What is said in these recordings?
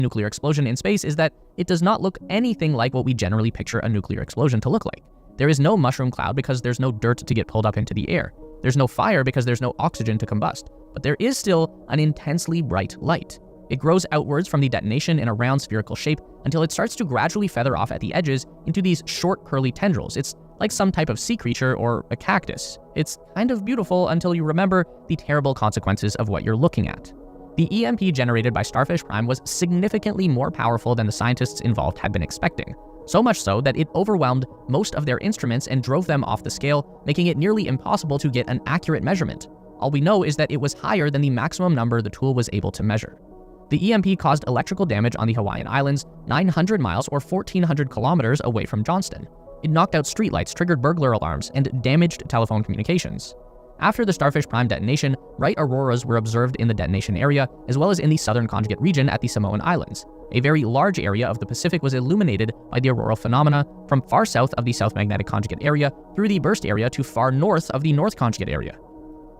nuclear explosion in space is that it does not look anything like what we generally picture a nuclear explosion to look like. There is no mushroom cloud because there's no dirt to get pulled up into the air. There's no fire because there's no oxygen to combust. But there is still an intensely bright light. It grows outwards from the detonation in a round spherical shape until it starts to gradually feather off at the edges into these short curly tendrils. It's like some type of sea creature or a cactus. It's kind of beautiful until you remember the terrible consequences of what you're looking at. The EMP generated by Starfish Prime was significantly more powerful than the scientists involved had been expecting. So much so that it overwhelmed most of their instruments and drove them off the scale, making it nearly impossible to get an accurate measurement. All we know is that it was higher than the maximum number the tool was able to measure. The EMP caused electrical damage on the Hawaiian Islands 900 miles or 1,400 kilometers away from Johnston. It knocked out streetlights, triggered burglar alarms, and damaged telephone communications. After the Starfish Prime detonation, bright auroras were observed in the detonation area, as well as in the southern conjugate region at the Samoan Islands. A very large area of the Pacific was illuminated by the auroral phenomena from far south of the South Magnetic Conjugate Area through the burst area to far north of the North Conjugate Area.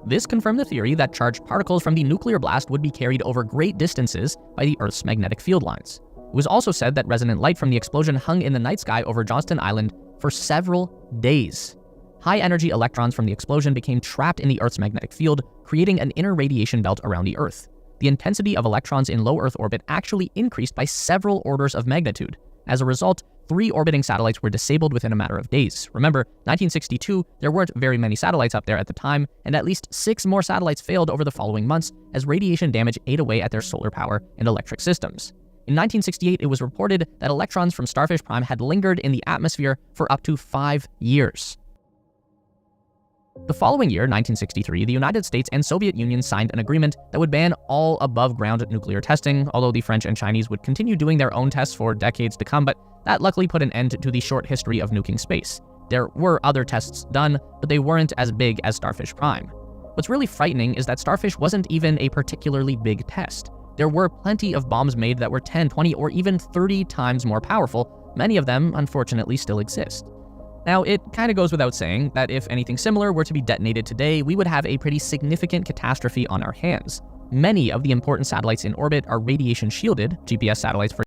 This confirmed the theory that charged particles from the nuclear blast would be carried over great distances by the Earth's magnetic field lines. It was also said that resonant light from the explosion hung in the night sky over Johnston Island for several days. High-energy electrons from the explosion became trapped in the Earth's magnetic field, creating an inner radiation belt around the Earth. The intensity of electrons in low Earth orbit actually increased by several orders of magnitude. As a result, 3 orbiting satellites were disabled within a matter of days. Remember, 1962, there weren't very many satellites up there at the time, and at least 6 more satellites failed over the following months as radiation damage ate away at their solar power and electric systems. In 1968, it was reported that electrons from Starfish Prime had lingered in the atmosphere for up to 5 years. The following year, 1963, the United States and Soviet Union signed an agreement that would ban all above-ground nuclear testing, although the French and Chinese would continue doing their own tests for decades to come, but that luckily put an end to the short history of nuking space. There were other tests done, but they weren't as big as Starfish Prime. What's really frightening is that Starfish wasn't even a particularly big test. There were plenty of bombs made that were 10, 20, or even 30 times more powerful. Many of them, unfortunately, still exist. Now, it kind of goes without saying that if anything similar were to be detonated today, we would have a pretty significant catastrophe on our hands. Many of the important satellites in orbit are radiation shielded, GPS satellites for